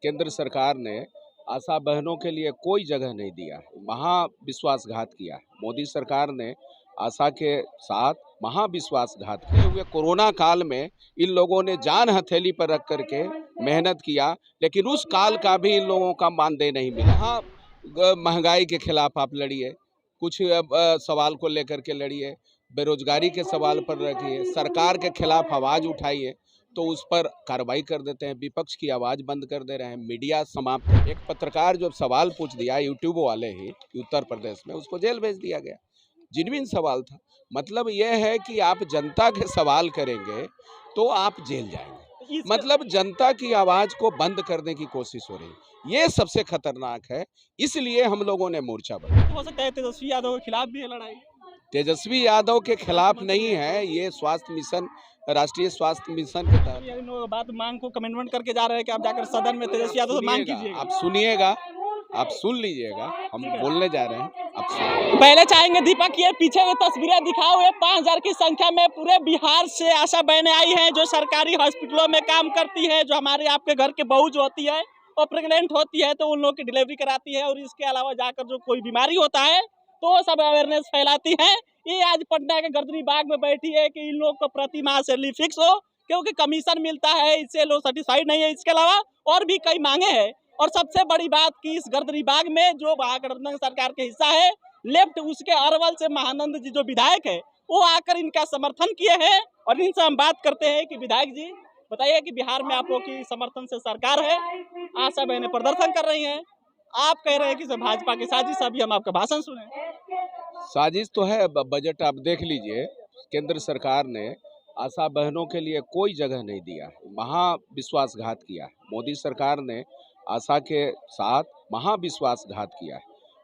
केंद्र सरकार ने आशा बहनों के लिए कोई जगह नहीं दिया है, महाविश्वासघात किया है। मोदी सरकार ने आशा के साथ महाविश्वासघात किए हुए कोरोना काल में इन लोगों ने जान हथेली पर रख करके मेहनत किया, लेकिन उस काल का भी इन लोगों का मानदेय नहीं मिला। हाँ, महंगाई के खिलाफ आप लड़िए, कुछ सवाल को लेकर के लड़िए, बेरोजगारी के सवाल पर रखिए, सरकार के खिलाफ आवाज उठाइए तो उस पर कार्रवाई कर देते हैं, विपक्ष की आवाज़ बंद कर दे रहे हैं, मीडिया समाप्त। एक पत्रकार जो सवाल पूछ दिया यूट्यूब वाले ही उत्तर प्रदेश में, उसको जेल भेज दिया गया। जिनविन सवाल था। मतलब यह है कि आप जनता के सवाल करेंगे तो आप जेल जाएंगे, मतलब जनता की आवाज़ को बंद करने की कोशिश हो रही है। ये सबसे खतरनाक है, इसलिए हम लोगों ने मोर्चा बनाया। हो सकता है तेजस्वी यादव के खिलाफ भी है लड़ाई? तेजस्वी यादव के खिलाफ नहीं है, ये स्वास्थ्य मिशन, राष्ट्रीय स्वास्थ्य मिशन के तहत बात मांग को कमेंटमेंट करके जा रहे हैं कि आप जाकर सदन में तेजस्वी यादव से मांग कीजिएगा। आप सुनिएगा, आप सुन लीजिएगा, हम बोलने जा रहे हैं। आप पहले चाहेंगे दीपक, ये पीछे में तस्वीरें दिखाए हुए 5000 की संख्या में पूरे बिहार से आशा बहनें आई हैं, जो सरकारी हॉस्पिटलों में काम करती है, जो हमारे आपके घर के बहू जो होती है और प्रेग्नेंट होती है तो उन लोगों की डिलीवरी कराती है, और इसके अलावा जाकर जो कोई बीमारी होता है तो वो सब अवेयरनेस फैलाती है। ये आज पटना के गर्दनी बाग में बैठी है कि इन लोग को प्रति माह सैलरी फिक्स हो, क्योंकि कमीशन मिलता है, इससे लोग सेटिस्फाइड नहीं है। इसके अलावा और भी कई मांगे हैं, और सबसे बड़ी बात कि इस गर्दनी बाग में जो महागठबंधन सरकार के हिस्सा है लेफ्ट, उसके अरवल से महानंद जी जो विधायक है वो आकर इनका समर्थन किए हैं। और इनसे हम बात करते हैं कि विधायक जी बताइए कि बिहार में आप लोग की समर्थन से सरकार है, आशा बहनें प्रदर्शन कर रही हैं, आप कह रहे हैं कि भाजपा की साजिश। अभी हम आपका भाषण सुने। साजिश तो है, बजट आप देख लीजिए, केंद्र सरकार ने आशा बहनों के लिए कोई जगह नहीं दिया है, महाविश्वासघात किया है। मोदी सरकार ने आशा के साथ महाविश्वासघात किया है।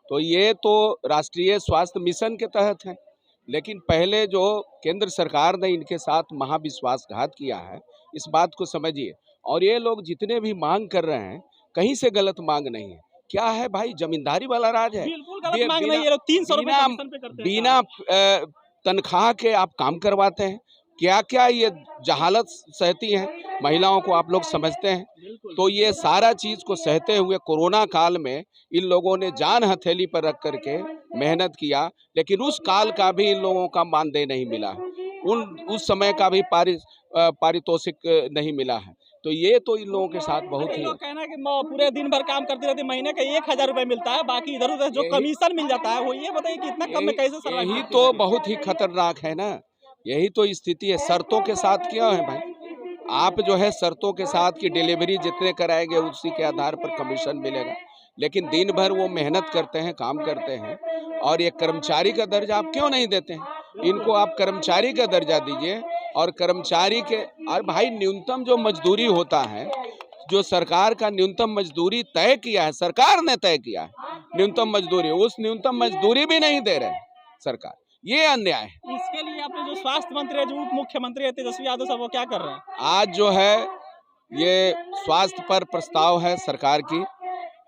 तो ये तो राष्ट्रीय स्वास्थ्य मिशन के तहत है, लेकिन पहले जो केंद्र सरकार ने इनके साथ महाविश्वासघात किया है, इस बात को समझिए। और ये लोग जितने भी मांग कर रहे हैं, कहीं से गलत मांग नहीं है। क्या है भाई, जमींदारी वाला राज है। बिल्कुल गलत मांग नहीं है, 300 रुपए कमीशन पे करते हैं। बिना तनख्वाह के आप काम करवाते हैं। क्या क्या ये जहालत सहती हैं महिलाओं को, आप लोग समझते हैं। तो ये सारा चीज को सहते हुए कोरोना काल में इन लोगों ने जान हथेली पर रख करके मेहनत किया, लेकिन उस काल का भी इन लोगों का मानदेय नहीं मिला है, उस समय का भी पारितोषिक नहीं मिला है। तो ये तो इन लोगों के साथ बहुत ही कहना है कि पूरे दिन भर काम करती रहती, महीने का 1000 रुपए मिलता है, बाकी इधर उधर जो कमीशन मिल जाता है वो, ये बताइए कि इतना कम में कैसे सर्वाइव? यही तो बहुत ही खतरनाक है ना, यही तो स्थिति है। शर्तों के साथ क्या है भाई, आप जो है शर्तों के साथ की डिलीवरी जितने कराएंगे उसी के आधार पर कमीशन मिलेगा, लेकिन दिन भर वो मेहनत करते हैं, काम करते हैं, और ये कर्मचारी का दर्जा आप क्यों नहीं देते हैं? इनको आप कर्मचारी का दर्जा दीजिए। और कर्मचारी के, और भाई न्यूनतम जो मजदूरी होता है, जो सरकार का न्यूनतम मजदूरी तय किया है, सरकार ने तय किया है न्यूनतम मजदूरी, उस न्यूनतम मजदूरी भी नहीं दे रहे सरकार, ये अन्याय है। इसके लिए आपने जो स्वास्थ्य मंत्री है, जो उप मुख्यमंत्री है तेजस्वी यादव साहब, वो क्या कर रहे हैं? आज जो है ये स्वास्थ्य पर प्रस्ताव है सरकार की,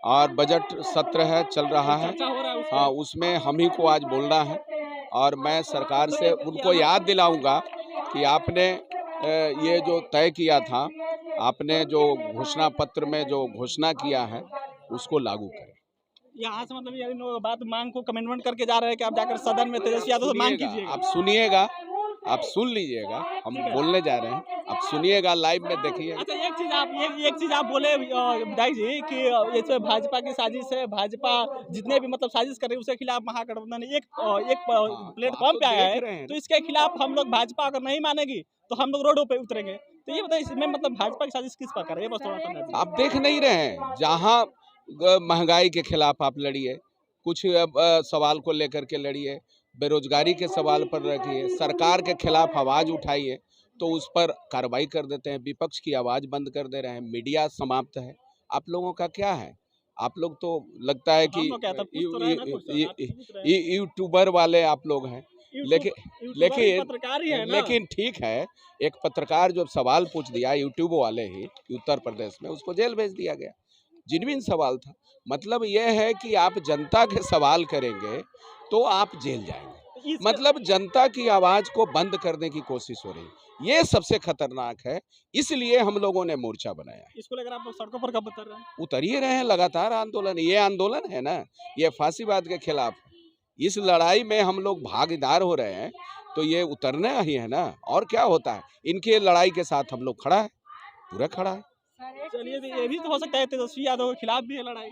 और बजट सत्र है, चल रहा है। हाँ, उसमें हम ही को आज बोलना है, और मैं सरकार से उनको याद दिलाऊंगा कि आपने ये जो तय किया था, आपने जो घोषणा पत्र में जो घोषणा किया है उसको लागू करें। यहाँ से मतलब ये बात मांग को कमेंटमेंट करके जा रहे हैं कि आप जाकर सदन में तेजस्वी यादव से मांग कीजिएगा। आप सुनिएगा, आप सुन लीजिएगा, हम बोलने जा रहे हैं, आप सुनिएगा, लाइव में देखिए। अच्छा, एक चीज आप बोले विधायक जी कि ये तो भाजपा की साजिश है, भाजपा जितने भी मतलब साजिश कर रही है उसके खिलाफ महागठबंधन एक प्लेटफॉर्म पे आया है, तो इसके खिलाफ हम लोग, भाजपा अगर नहीं मानेगी तो हम लोग रोडों पे उतरेंगे। तो ये बताइए, इसमें मतलब भाजपा की साजिश किस प्रकार है, ये बस थोड़ा सा आप देख नहीं रहे हैं। जहाँ महंगाई के खिलाफ आप लड़िए, कुछ सवाल को लेकर के लड़िए, बेरोजगारी के सवाल पर रखिए, सरकार के खिलाफ आवाज उठाइए तो उस पर कार्रवाई कर देते हैं, विपक्ष की आवाज बंद कर दे रहे हैं, मीडिया समाप्त है। आप लोगों का क्या है? आप लोग तो लगता है कि यूट्यूबर वाले आप लोग हैं, लेकिन ठीक है, एक पत्रकार जो सवाल पूछ दिया यूट्यूब वाले ही उत्तर प्रदेश में, उसको जेल भेज दिया गया। जिनविन सवाल था। मतलब यह है कि आप जनता के सवाल करेंगे तो आप जेल जाएंगे, मतलब जनता की आवाज को बंद करने की कोशिश हो रही है। ये सबसे खतरनाक है, इसलिए हम लोगों ने मोर्चा बनाया। इसको लेकर आप लोग सड़कों पर कब उतर रहे हैं? उतर ही रहे हैं लगातार आंदोलन, ये आंदोलन है ना, ये फांसीवाद के खिलाफ है। इस लड़ाई में हम लोग भागीदार हो रहे हैं, तो ये उतरना ही है ना, और क्या होता है? इनके लड़ाई के साथ हम लोग खड़ा है, पूरा खड़ा है। चलिए, तो ये भी तो हो सकता है तेजस्वी यादव के खिलाफ भी है लड़ाई।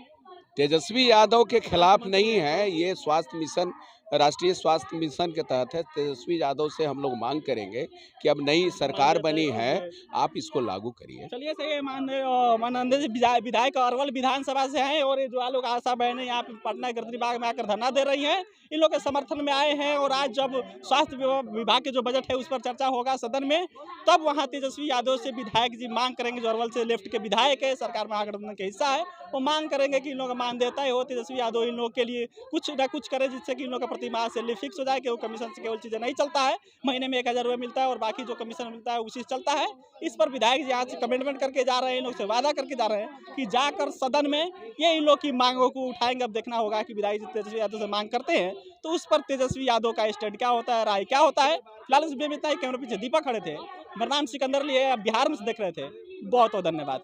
तेजस्वी यादव के खिलाफ नहीं है, ये स्वास्थ्य मिशन, राष्ट्रीय स्वास्थ्य मिशन के तहत है। तेजस्वी यादव से हम लोग मांग करेंगे कि अब नई सरकार बनी है, आप इसको लागू करिए। चलिए, सही है। माननीय विधायक अरवल विधानसभा से हैं और ये जो लोग आशा बहनें यहाँ पे पटना गणतंत्र बाग में आकर धरना दे रही हैं, इन लोग के समर्थन में आए हैं। और आज जब स्वास्थ्य विभाग के जो बजट है उस पर चर्चा होगा सदन में, तब वहाँ तेजस्वी यादव से विधायक जी मांग करेंगे, जो अरवल से लेफ्ट के विधायक है, सरकार महागठबंधन के हिस्सा है, वो मांग करेंगे कि इन लोगों का मानदेय हो, तेजस्वी यादव इन लोगों के लिए कुछ ना कुछ करे, जिससे कि इन लोगों का प्रतिमाह से फिक्स हो जाए कि वो कमीशन से केवल चीज़ें नहीं चलता है, महीने में 1000 रुपये मिलता है और बाकी जो कमीशन मिलता है उसी से चलता है। इस पर विधायक जी यहाँ से कमिटमेंट करके जा रहे हैं, इन लोग से वादा करके जा रहे हैं कि जाकर सदन में ये इन लोग की मांगों को उठाएंगे। अब देखना होगा कि विधायक जी तेजस्वी यादव से मांग करते हैं तो उस पर तेजस्वी यादव का स्टैंड क्या होता है, राय क्या होता है। फिलहाल इस वीडियो में इतना ही। कैमरा पीछे दीपक खड़े थे, मेरा नाम सिकंदर लिए, बिहार में से देख रहे थे। बहुत बहुत धन्यवाद।